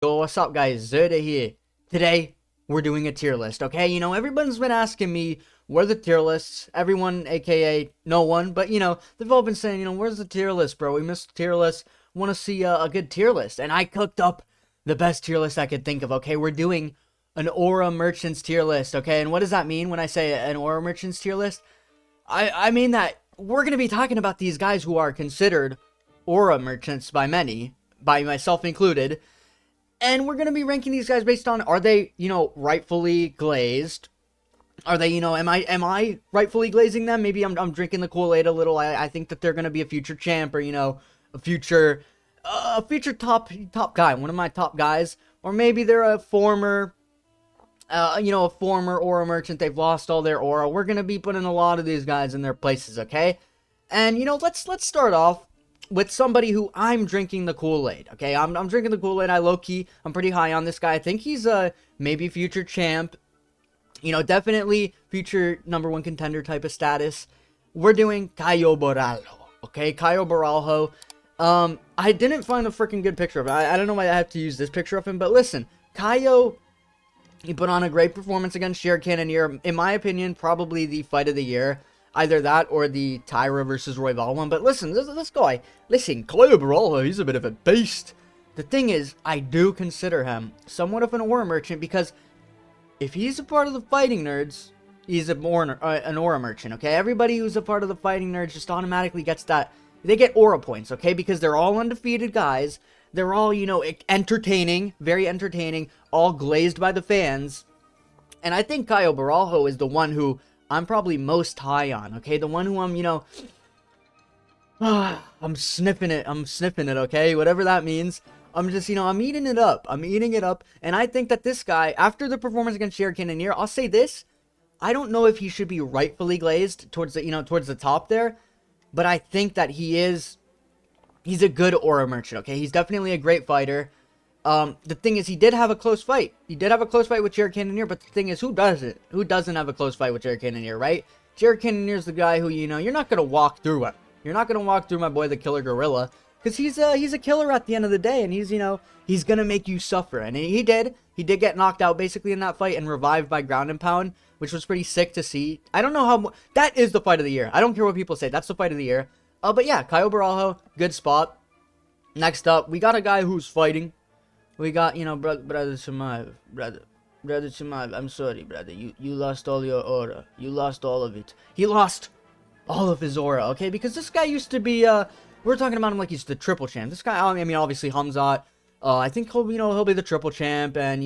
Yo, what's up guys, Zerda here. Today, we're doing a tier list, okay? Everyone's been asking me, where are the tier lists? Everyone, aka no one, but they've all been saying, where's the tier list, bro? We missed the tier list, want to see a good tier list. And I cooked up the best tier list I could think of, okay? We're doing an Aura Merchants tier list, okay? And what does that mean when I say an Aura Merchants tier list? I mean that we're going to be talking about these guys who are considered Aura Merchants by many, by myself included. And we're going to be ranking these guys based on, are they, rightfully glazed? Are they, am I rightfully glazing them? Maybe I'm drinking the Kool-Aid a little. I think that they're going to be a future champ or, a future top guy, one of my top guys. Or maybe they're a former Aura merchant. They've lost all their Aura. We're going to be putting a lot of these guys in their places, okay? And, let's start off with somebody who I'm drinking the Kool-Aid, okay? I'm drinking the Kool-Aid. I'm pretty high on this guy. I think he's maybe future champ. Definitely future #1 contender type of status. We're doing Caio Borralho, okay? Caio Borralho. I didn't find a freaking good picture of him. I don't know why I have to use this picture of him, but listen, Caio, he put on a great performance against Jared Cannonier. In my opinion, probably the fight of the year. Either that or the Tyra versus Royval one. But listen, this guy, Caio Borralho, he's a bit of a beast. The thing is, I do consider him somewhat of an Aura merchant because if he's a part of the Fighting Nerds, he's an Aura merchant, okay? Everybody who's a part of the Fighting Nerds just automatically gets that. They get Aura points, okay? Because they're all undefeated guys. They're all, entertaining, very entertaining, all glazed by the fans. And I think Caio Borralho is the one who I'm probably most high on, okay? The one who I'm, I'm sniffing it, okay? Whatever that means. I'm just, I'm eating it up. And I think that this guy, after the performance against Jared Cannonier, I'll say this. I don't know if he should be rightfully glazed towards the, towards the top there. But I think that he's a good Aura merchant, okay? He's definitely a great fighter. The thing is, he did have a close fight. He did have a close fight with Jared Cannonier, but the thing is, who doesn't? Who doesn't have a close fight with Jared Cannonier, right? Jared Cannonier's the guy who, you're not going to walk through him. You're not going to walk through my boy, the Killer Gorilla, because he's a killer at the end of the day, and he's going to make you suffer. And he did. He did get knocked out, basically, in that fight, and revived by ground and pound, which was pretty sick to see. I don't know how... That is the fight of the year. I don't care what people say. That's the fight of the year. But yeah, Caio Borralho, good spot. Next up, we got a guy who's fighting. We got, brother Chimaev, brother Chimaev, I'm sorry, brother, you lost all your aura, you lost all of it. He lost all of his aura, okay, because this guy used to be, we're talking about him like he's the triple champ. This guy, I mean, obviously, Khamzat, I think he'll be the triple champ, and,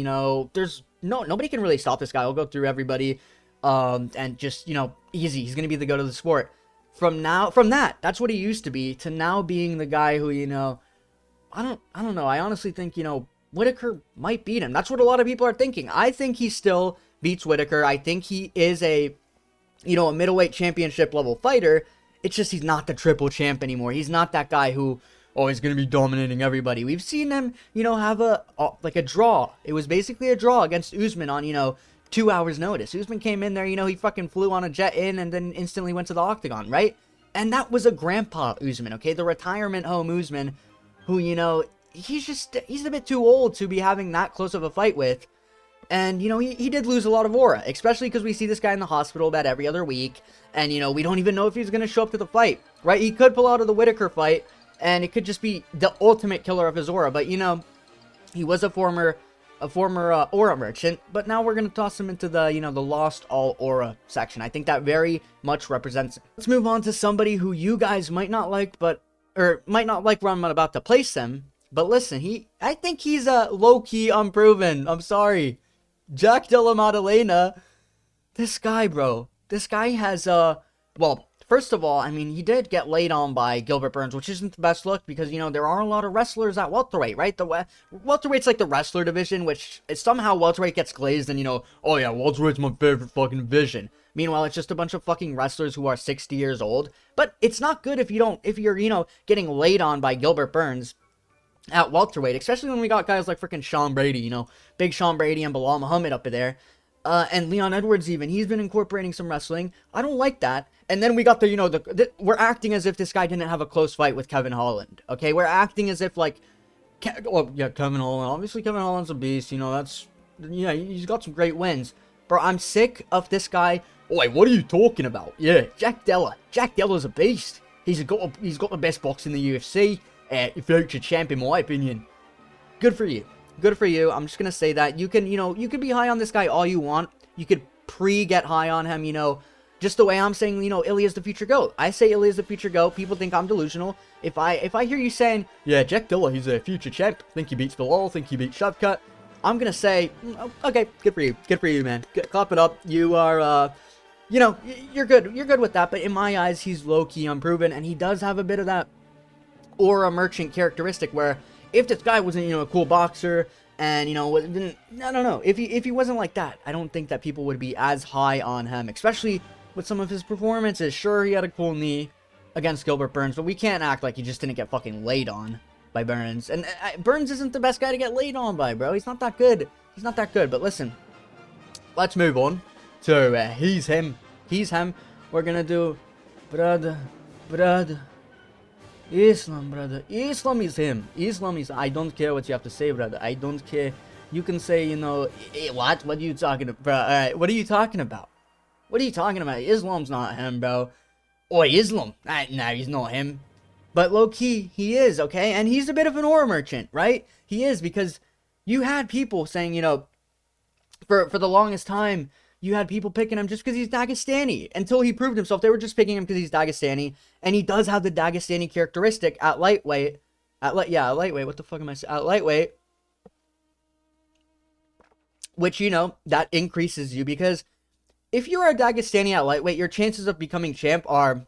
there's, nobody can really stop this guy. He'll go through everybody, and just, easy, he's gonna be the goat of the sport. From that's what he used to be, to now being the guy who, I don't know, I honestly think, Whitaker might beat him. That's what a lot of people are thinking. I think he still beats Whitaker. I think he is a middleweight championship level fighter. It's just he's not the triple champ anymore. He's not that guy who, is going to be dominating everybody. We've seen him, have a draw. It was basically a draw against Usman on, 2 hours notice. Usman came in there, he fucking flew on a jet in and then instantly went to the octagon, right? And that was a grandpa Usman, okay? The retirement home Usman, who, he's a bit too old to be having that close of a fight with. And, he did lose a lot of aura, especially because we see this guy in the hospital about every other week. And, we don't even know if he's going to show up to the fight, right? He could pull out of the Whitaker fight, and it could just be the ultimate killer of his aura. But, he was a former aura merchant, but now we're going to toss him into the, the lost all aura section. I think that very much represents him. Let's move on to somebody who you guys might not like, might not like where I'm about to place him. But listen, I think he's low-key unproven. I'm sorry. Jack Della Maddalena. This guy, bro. This guy has, well, first of all, I mean, he did get laid on by Gilbert Burns, which isn't the best look because, there are a lot of wrestlers at welterweight, right? Welterweight's like the wrestler division, which is somehow welterweight gets glazed and, oh yeah, welterweight's my favorite fucking division. Meanwhile, it's just a bunch of fucking wrestlers who are 60 years old. But it's not good if you're, getting laid on by Gilbert Burns at welterweight, especially when we got guys like freaking Sean Brady, big Sean Brady and Bilal Muhammad up there. And Leon Edwards even, he's been incorporating some wrestling. I don't like that. And then we got we're acting as if this guy didn't have a close fight with Kevin Holland, okay? We're acting as if, like, Well, yeah, Kevin Holland. Obviously, Kevin Holland's a beast. You know, that's... Yeah, he's got some great wins. Bro, I'm sick of this guy. Wait, what are you talking about? Yeah, Jack Della. Jack Della's a beast. He's got the best box in the UFC. Future champ, in my opinion. Good for you. Good for you. I'm just gonna say that. You can, you can be high on this guy all you want. You could get high on him, just the way I'm saying, Ilia's the future GOAT. I say Ilia's the future GOAT. People think I'm delusional. If I hear you saying, yeah, Jack Della, he's a future champ. Think he beats Bilal. Think he beats Shavkat. I'm gonna say, okay, good for you. Good for you, man. Clap it up. You are, you're good. You're good with that. But in my eyes, he's low-key unproven. And he does have a bit of that aura merchant characteristic where if this guy wasn't, a cool boxer and, I don't know. If he wasn't like that, I don't think that people would be as high on him, especially with some of his performances. Sure, he had a cool knee against Gilbert Burns, but we can't act like he just didn't get fucking laid on by Burns. And Burns isn't the best guy to get laid on by, bro. He's not that good. He's not that good. But listen, let's move on to he's him. He's him. We're gonna do brother. Islam, brother. Islam is him. Islam is... I don't care what you have to say, brother. I don't care. You can say, what? What are you talking about? Bro, alright, what are you talking about? What are you talking about? Islam's not him, bro. Oi, Islam. No, he's not him. But low-key, he is, okay? And he's a bit of an aura merchant, right? He is, because you had people saying, for the longest time, you had people picking him just because he's Dagestani. Until he proved himself, they were just picking him because he's Dagestani. And he does have the Dagestani characteristic at lightweight. At lightweight. What the fuck am I saying? At lightweight. Which, that increases you because if you're a Dagestani at lightweight, your chances of becoming champ are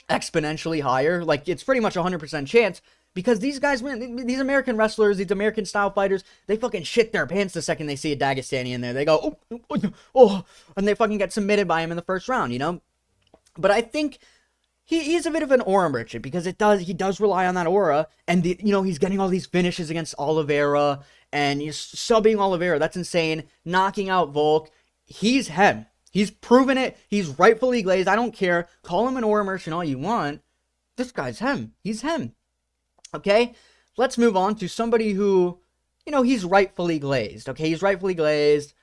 exponentially higher. Like, it's pretty much 100% chance. Because these guys, these American wrestlers, these American style fighters, they fucking shit their pants the second they see a Dagestani in there. They go, oh, and they fucking get submitted by him in the first round, But I think he's a bit of an aura merchant because he does rely on that aura. And, he's getting all these finishes against Oliveira and he's subbing Oliveira. That's insane. Knocking out Volk. He's him. He's proven it. He's rightfully glazed. I don't care. Call him an aura merchant all you want. This guy's him. He's him. Okay, let's move on to somebody who, he's rightfully glazed. Okay, he's rightfully glazed.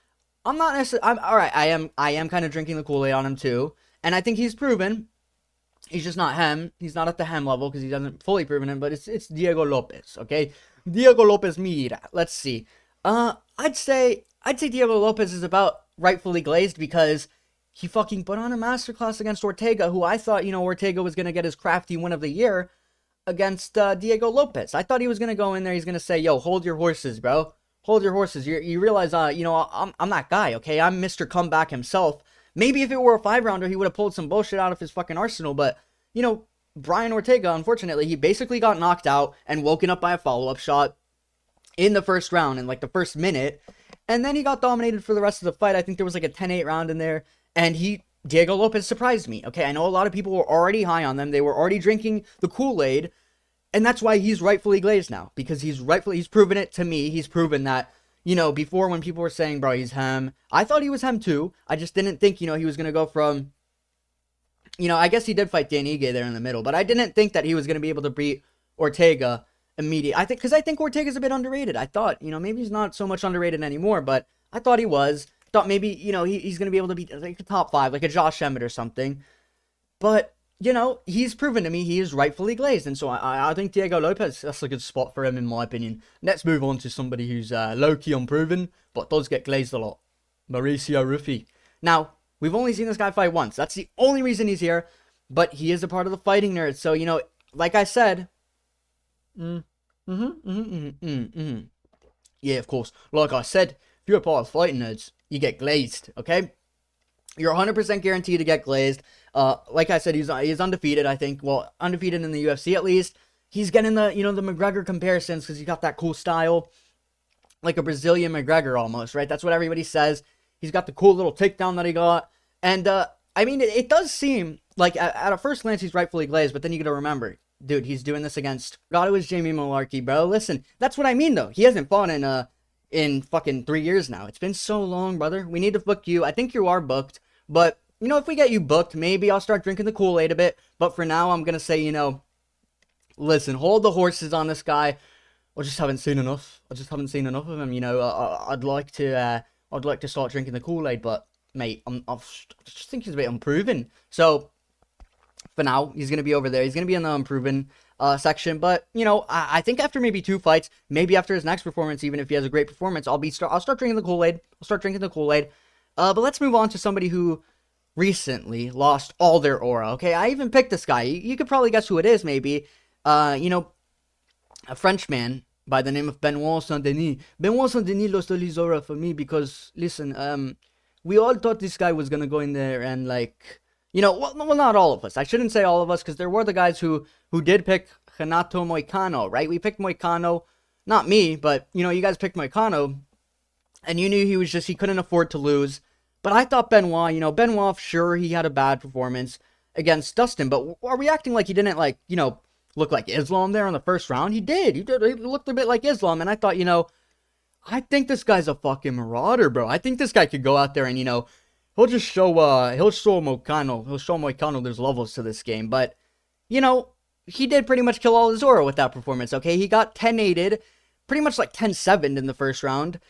I'm not necessarily... Alright, I am kind of drinking the Kool-Aid on him too. And I think he's proven. He's just not him. He's not at the hem level because he doesn't fully proven him. But it's Diego Lopes, okay? Diego Lopes Mira. Let's see. I'd say Diego Lopes is about rightfully glazed because he fucking put on a masterclass against Ortega, who I thought, Ortega was going to get his crafty win of the year against Diego Lopes. I thought he was going to go in there. He's going to say, yo, hold your horses, bro. Hold your horses. You realize, I'm that guy, okay? I'm Mr. Comeback himself. Maybe if it were a 5-rounder, he would have pulled some bullshit out of his fucking arsenal. But, Brian Ortega, unfortunately, he basically got knocked out and woken up by a follow-up shot in the first round, in, the first minute. And then he got dominated for the rest of the fight. I think there was, a 10-8 round in there. And Diego Lopes surprised me, okay? I know a lot of people were already high on them. They were already drinking the Kool-Aid, and that's why he's rightfully glazed now, because he's proven it to me. He's proven that, before when people were saying, bro, he's hem, I thought he was hem too. I just didn't think, he was going to go from, I guess he did fight Dan Ige there in the middle, but I didn't think that he was going to be able to beat Ortega immediately. I think Ortega's a bit underrated. I thought, maybe he's not so much underrated anymore, but I thought he was. Thought maybe, he's going to be able to beat, a top 5, like a Josh Emmett or something. But, he's proven to me he is rightfully glazed. And so I think Diego Lopes, that's a good spot for him, in my opinion. Let's move on to somebody who's low-key unproven, but does get glazed a lot. Mauricio Ruffy. Now, we've only seen this guy fight once. That's the only reason he's here. But he is a part of the Fighting Nerds. So, like I said... Yeah, of course. Like I said, if you're a part of Fighting Nerds, you get glazed, okay? You're 100% guaranteed to get glazed. Like I said, he's undefeated, I think. Well, undefeated in the UFC, at least. He's getting the, the McGregor comparisons because he's got that cool style. Like a Brazilian McGregor almost, right? That's what everybody says. He's got the cool little takedown that he got. And, it does seem like at a first glance he's rightfully glazed, but then you gotta remember, dude, he's doing this against... God, it was Jamie Malarkey, bro. Listen, that's what I mean, though. He hasn't fought in fucking 3 years now. It's been so long, brother. We need to book you. I think you are booked. But, if we get you booked, maybe I'll start drinking the Kool-Aid a bit. But for now, I'm going to say, listen, hold the horses on this guy. I just haven't seen enough. I just haven't seen enough of him. You know, I'd like to start drinking the Kool-Aid, but mate, I just think he's a bit unproven. So for now, he's gonna be over there. He's gonna be in the unproven section. But you know, I think after maybe 2 fights, maybe after his next performance, even if he has a great performance, I'll start drinking the Kool-Aid. I'll start drinking the Kool-Aid. But let's move on to somebody who recently lost all their aura. Okay, I even picked this guy. You could probably guess who it is. Maybe, you know, a Frenchman by the name of Benoit Saint-Denis. Benoit Saint-Denis lost all his aura for me because, listen, we all thought this guy was gonna go in there and like, you know, well, not all of us. I shouldn't say all of us because there were the guys who did pick Renato Moicano, right? We picked Moicano, not me, but you know, you guys picked Moicano, and you knew he couldn't afford to lose. But I thought Benoit, you know, Benoit, sure, he had a bad performance against Dustin, but are we acting like he didn't, like, you know, look like Islam there in the first round? He did. He looked a bit like Islam, and I thought, you know, I think this guy's a fucking marauder, bro. I think this guy could go out there and, you know, he'll show Moicano there's levels to this game. But, you know, he did pretty much kill all his aura with that performance, okay? He got 10-8'd, pretty much like 10-7'd in the first round.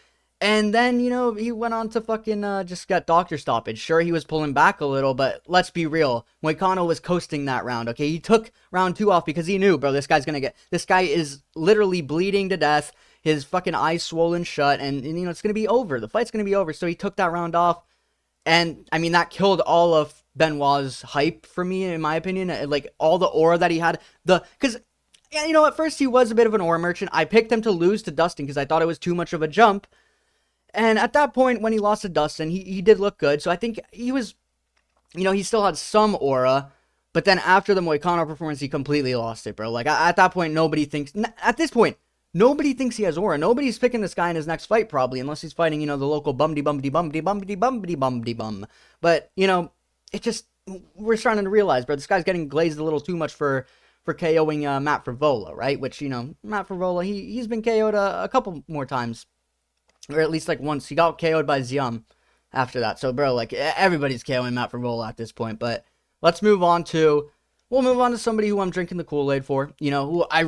And then, you know, he went on to fucking just got doctor stoppage. Sure, he was pulling back a little, but let's be real. Moicano was coasting that round, okay? He took round 2 off because he knew, bro, this guy is literally bleeding to death. His fucking eyes swollen shut, and you know, it's going to be over. The fight's going to be over. So he took that round off. And, I mean, that killed all of Benoit's hype for me, in my opinion. Like, all the aura that he had. Because, yeah, you know, at first he was a bit of an aura merchant. I picked him to lose to Dustin because I thought it was too much of a jump. And at that point, when he lost to Dustin, he did look good. So I think he was, you know, he still had some aura. But then after the Moicano performance, he completely lost it, bro. Like, at that point, nobody thinks he has aura. Nobody's picking this guy in his next fight, probably, unless he's fighting, you know, the local bum. But, you know, it just, we're starting to realize, bro, this guy's getting glazed a little too much for KOing Matt Frivola, right? Which, you know, Matt Frivola, he's been KO'd a couple more times. Or at least, like, once. He got KO'd by Ziam after that. So, bro, like, everybody's KOing Matt Frivola at this point. But let's move on to somebody who I'm drinking the Kool-Aid for. You know, who I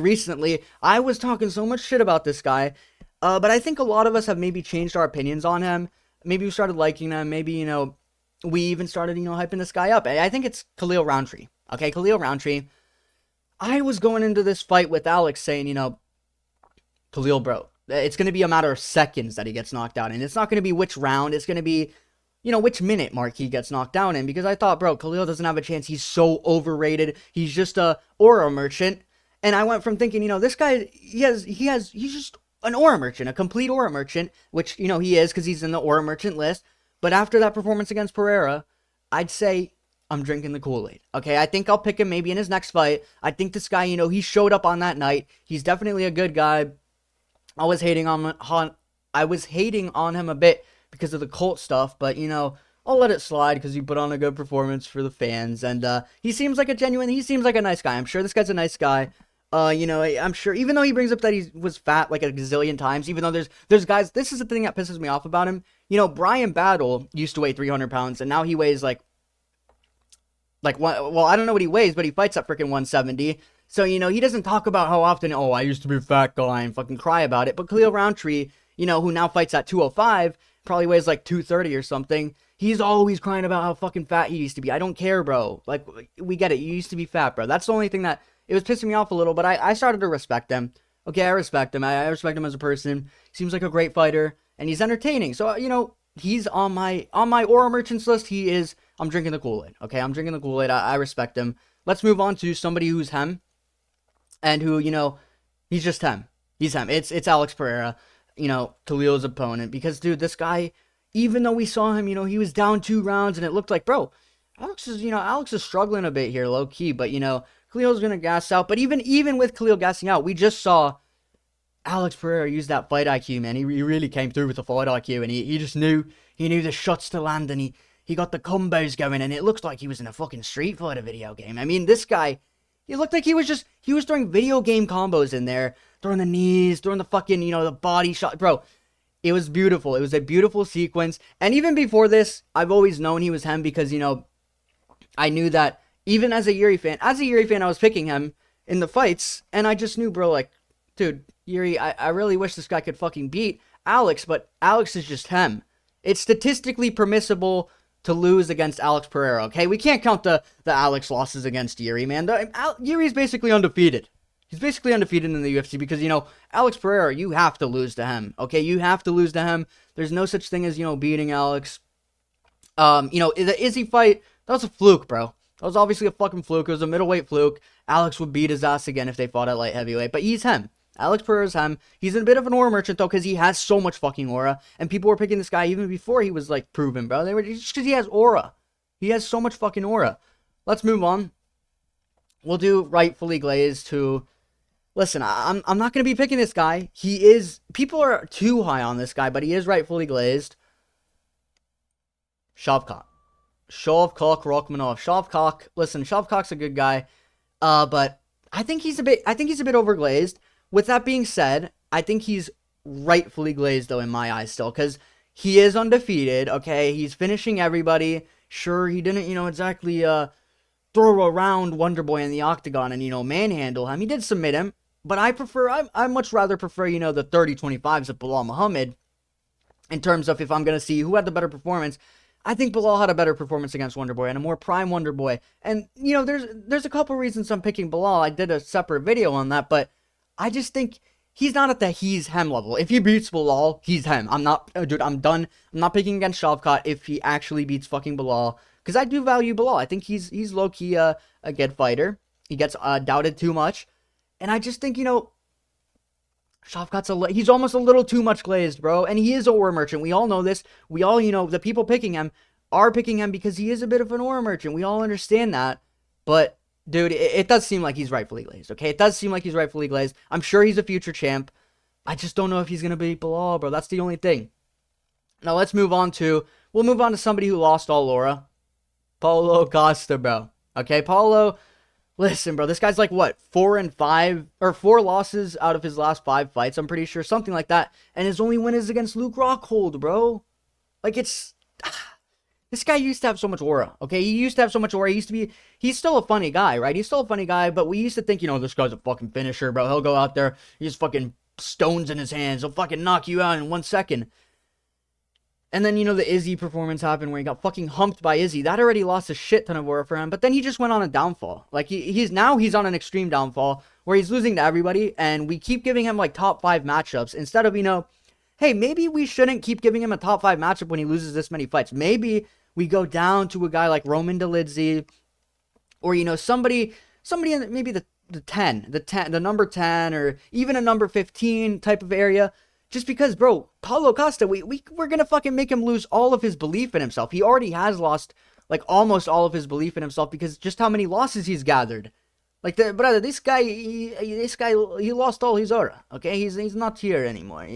was talking so much shit about this guy. But I think a lot of us have maybe changed our opinions on him. Maybe we started liking him. Maybe, you know, we even started, you know, hyping this guy up. I think it's Khalil Rountree. Okay, Khalil Rountree. I was going into this fight with Alex saying, you know, Khalil, bro, it's going to be a matter of seconds that he gets knocked out. And it's not going to be which round. It's going to be, you know, which minute mark he gets knocked down in. Because I thought, bro, Khalil doesn't have a chance. He's so overrated. He's just a aura merchant. And I went from thinking, you know, this guy, he's just an aura merchant, a complete aura merchant. Which, you know, he is because he's in the aura merchant list. But after that performance against Pereira, I'd say I'm drinking the Kool-Aid. Okay, I think I'll pick him maybe in his next fight. I think this guy, you know, he showed up on that night. He's definitely a good guy. I was hating on him a bit because of the cult stuff, but, you know, I'll let it slide because he put on a good performance for the fans, and he seems like a nice guy. I'm sure this guy's a nice guy. You know, I'm sure, even though he brings up that he was fat like a gazillion times, even though there's guys, this is the thing that pisses me off about him. You know, Brian Battle used to weigh 300 pounds, and now he weighs like well, I don't know what he weighs, but he fights at freaking 170. So, you know, he doesn't talk about how often, oh, I used to be a fat guy and fucking cry about it. But Khalil Rountree, you know, who now fights at 205, probably weighs like 230 or something. He's always crying about how fucking fat he used to be. I don't care, bro. Like, we get it. You used to be fat, bro. That's the only thing that, it was pissing me off a little, but I started to respect him. Okay, I respect him. I respect him as a person. Seems like a great fighter, and he's entertaining. So, you know, he's on my aura merchants list. I'm drinking the Kool-Aid. Okay, I'm drinking the Kool-Aid. I respect him. Let's move on to somebody who's hem. And who, you know, he's just hem. He's hem. It's Alex Pereira, you know, Khalil's opponent. Because, dude, this guy, even though we saw him, you know, he was down 2 rounds, and it looked like, bro, Alex is struggling a bit here, low key. But, you know, Khalil's gonna gas out. But even with Khalil gassing out, we just saw Alex Pereira use that fight IQ, man. He really came through with the fight IQ, and he just knew the shots to land, and he got the combos going, and it looked like he was in a fucking Street Fighter video game. I mean, this guy, he looked like he was throwing video game combos in there, throwing the knees, throwing the fucking, you know, the body shot. Bro, it was beautiful. It was a beautiful sequence. And even before this, I've always known he was him because, you know, I knew that even as a Yuri fan, I was picking him in the fights, and I just knew, bro, like, dude, Yuri, I really wish this guy could fucking beat Alex, but Alex is just him. It's statistically permissible to lose against Alex Pereira, okay? We can't count the Alex losses against Yuri, man. Yuri's basically undefeated. He's basically undefeated in the UFC because, Alex Pereira, you have to lose to him, okay? You have to lose to him. There's no such thing as, beating Alex. The Izzy fight, that was a fluke, bro. That was obviously a fucking fluke. It was a middleweight fluke. Alex would beat his ass again if they fought at light heavyweight, but he's him. Alex Pereira's him. He's a bit of an aura merchant, though, because he has so much fucking aura, and people were picking this guy even before he was, proven, bro. They were just because he has aura. He has so much fucking aura. Let's move on. We'll do rightfully glazed to... Listen, I'm not going to be picking this guy. People are too high on this guy, but he is rightfully glazed. Shavkat Rakhmonov. Shavkat's a good guy, but I think he's a bit overglazed. With that being said, I think he's rightfully glazed, though, in my eyes still, because he is undefeated, okay? He's finishing everybody. Sure, he didn't, exactly throw around Wonderboy in the octagon and, manhandle him. He did submit him, but I much rather prefer, the 30-25s of Belal Muhammad in terms of if I'm going to see who had the better performance. I think Belal had a better performance against Wonderboy and a more prime Wonderboy. And, there's a couple reasons I'm picking Belal. I did a separate video on that, but I just think he's not at the he's him level. If he beats Belal, he's him. I'm not, dude, I'm done. I'm not picking against Shavkat if he actually beats fucking Belal. Because I do value Belal. I think he's low-key a good fighter. He gets doubted too much. And I just think, Shavkat's he's almost a little too much glazed, bro. And he is an aura merchant. We all know this. We all, the people picking him are picking him because he is a bit of an aura merchant. We all understand that. But, dude, it does seem like he's rightfully glazed, okay? It does seem like he's rightfully glazed. I'm sure he's a future champ. I just don't know if he's going to beat Belal, bro. That's the only thing. Now, we'll move on to somebody who lost all aura. Paulo Costa, bro. Okay, Paulo... Listen, bro, this guy's 4 losses out of his last 5 fights, I'm pretty sure, something like that, and his only win is against Luke Rockhold, bro. This guy used to have so much aura, okay? He used to have so much aura. He's still a funny guy, right? He's still a funny guy, but we used to think, this guy's a fucking finisher, bro. He'll go out there, he has fucking stones in his hands, he'll fucking knock you out in 1 second. And then, the Izzy performance happened where he got fucking humped by Izzy. That already lost a shit ton of aura for him. But then he just went on a downfall. He's on an extreme downfall where he's losing to everybody. And we keep giving him, top 5 matchups. Instead of, hey, maybe we shouldn't keep giving him a top 5 matchup when he loses this many fights. Maybe we go down to a guy like Roman Dolidze. Or, somebody in maybe the number 10 or even a number 15 type of area. Just because, bro, Paulo Costa, we're going to fucking make him lose all of his belief in himself. He already has lost, almost all of his belief in himself because just how many losses he's gathered. Brother, this guy, he lost all his aura, okay? He's not here anymore.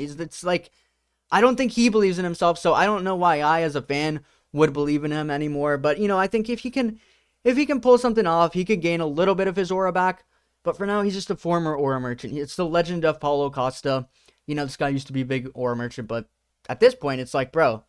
I don't think he believes in himself, so I don't know why I, as a fan, would believe in him anymore. But, I think if he can pull something off, he could gain a little bit of his aura back. But for now, he's just a former aura merchant. It's the legend of Paulo Costa. This guy used to be a big aura merchant, but at this point, it's bro,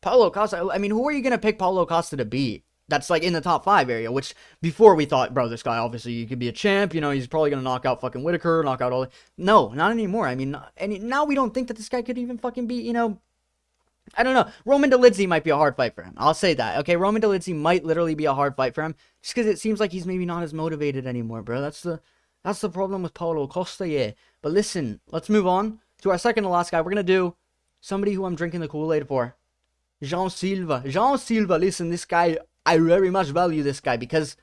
Paulo Costa, I mean, who are you going to pick Paulo Costa to beat? That's, in the top 5 area, which before we thought, bro, this guy, obviously, he could be a champ, he's probably going to knock out fucking Whitaker, knock out all... No, not anymore. I mean, and now we don't think that this guy could even fucking beat, I don't know. Roman Dolidze might be a hard fight for him. I'll say that, okay? Roman Dolidze might literally be a hard fight for him, just because it seems like he's maybe not as motivated anymore, bro. That's the problem with Paulo Costa, yeah. But listen, let's move on to our second to last guy. We're going to do somebody who I'm drinking the Kool-Aid for. Jean Silva. Listen, this guy, I very much value this guy because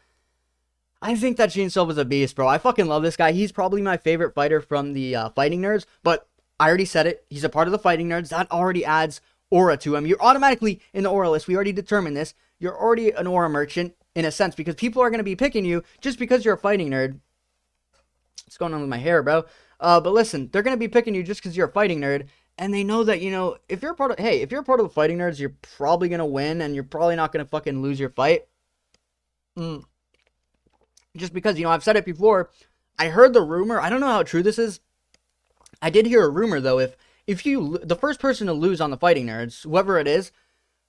I think that Jean Silva's a beast, bro. I fucking love this guy. He's probably my favorite fighter from the Fighting Nerds, but I already said it. He's a part of the Fighting Nerds. That already adds aura to him. You're automatically in the aura list. We already determined this. You're already an aura merchant in a sense because people are going to be picking you just because you're a Fighting Nerd. What's going on with my hair, bro? But listen, they're going to be picking you just because you're a Fighting Nerd, and they know that, if you're a part of the Fighting Nerds, you're probably going to win, and you're probably not going to fucking lose your fight. Just because, I've said it before, I heard the rumor, I don't know how true this is, I did hear a rumor, though, if the first person to lose on the Fighting Nerds, whoever it is,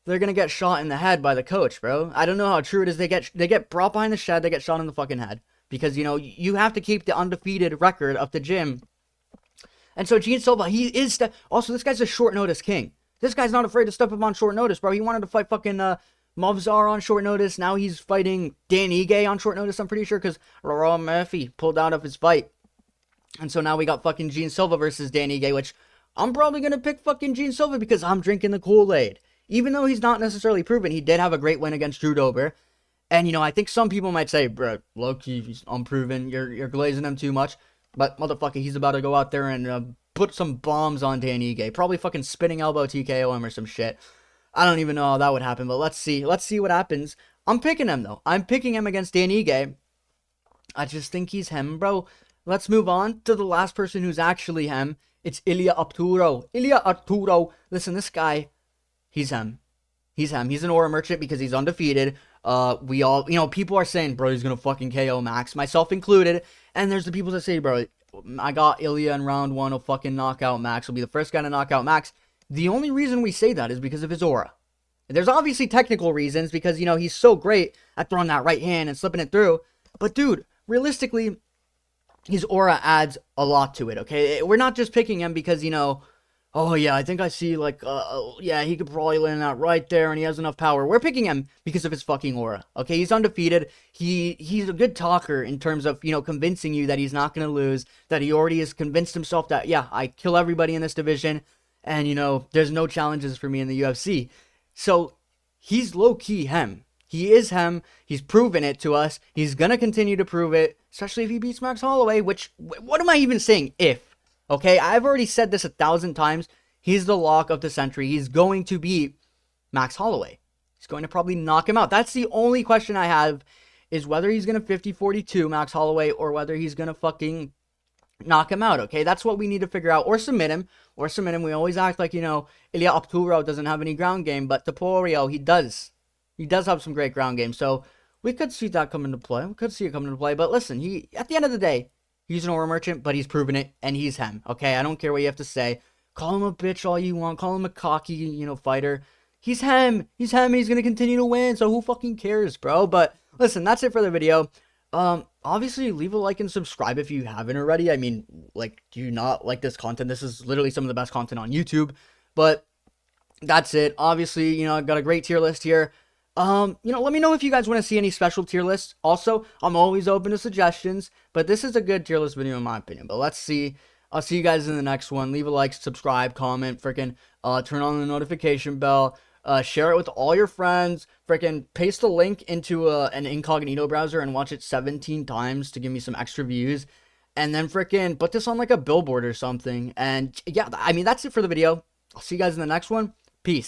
they're going to get shot in the head by the coach, bro. I don't know how true it is, they get brought behind the shed, they get shot in the fucking head. Because, you have to keep the undefeated record of the gym And so Gene Silva, he is also, this guy's a short notice king. This guy's not afraid to step up on short notice, bro. He wanted to fight fucking Movzar on short notice. Now he's fighting Dan Ige on short notice, I'm pretty sure, because Laurent Murphy pulled out of his fight. And so now we got fucking Gene Silva versus Dan Ige, which I'm probably going to pick fucking Gene Silva because I'm drinking the Kool-Aid. Even though he's not necessarily proven, he did have a great win against Drew Dober. And, you know, I think some people might say, bro, low-key, he's unproven. You're glazing him too much. But, motherfucker, he's about to go out there and put some bombs on Dan Ige. Probably fucking spinning elbow TKO him or some shit. I don't even know how that would happen, but let's see. Let's see what happens. I'm picking him, though. I'm picking him against Dan Ige. I just think he's him, bro. Let's move on to the last person who's actually him. It's Ilia Topuria. Ilia Topuria. Listen, this guy, he's him. He's him. He's an aura merchant because he's undefeated. We all, you know, people are saying, bro, he's gonna fucking KO Max, myself included. And there's the people that say, bro, I got Ilia in round 1, he'll fucking knock out Max. He'll be the first guy to knock out Max. The only reason we say that is because of his aura. There's obviously technical reasons because, you know, he's so great at throwing that right hand and slipping it through. But, dude, realistically, his aura adds a lot to it, okay? We're not just picking him because, you know, oh, yeah, I think I see, like, yeah, he could probably land that right there and he has enough power. We're picking him because of his fucking aura, okay? He's undefeated. He's a good talker in terms of, you know, convincing you that he's not going to lose, that he already has convinced himself that, yeah, I kill everybody in this division and, you know, there's no challenges for me in the UFC. So, he's low-key him. He is him. He's proven it to us. He's going to continue to prove it, especially if he beats Max Holloway, which, what am I even saying if? Okay, I've already said this 1,000 times. He's the lock of the century. He's going to beat Max Holloway. He's going to probably knock him out. That's the only question I have, is whether he's going to 50-42 Max Holloway or whether he's going to fucking knock him out, okay? That's what we need to figure out. Or submit him. We always act like, you know, Ilia Topuria doesn't have any ground game, but Topuria, he does. He does have some great ground game. So we could see that come into play. We could see it come into play. But listen, he, at the end of the day, he's an aura merchant, but he's proven it, and he's him, okay? I don't care what you have to say. Call him a bitch all you want. Call him a cocky, you know, fighter. He's him. He's him. He's going to continue to win, so who fucking cares, bro? But listen, that's it for the video. Obviously, leave a like and subscribe if you haven't already. I mean, like, do you not like this content? This is literally some of the best content on YouTube. But that's it. Obviously, you know, I've got a great tier list here. You know, let me know if you guys want to see any special tier lists. Also, I'm always open to suggestions, but this is a good tier list video in my opinion. But let's see. I'll see you guys in the next one. Leave a like, subscribe, comment, freaking turn on the notification bell, share it with all your friends, freaking paste the link into an incognito browser and watch it 17 times to give me some extra views, and then freaking put this on like a billboard or something. And yeah, I mean, that's it for the video. I'll see you guys in the next one. Peace.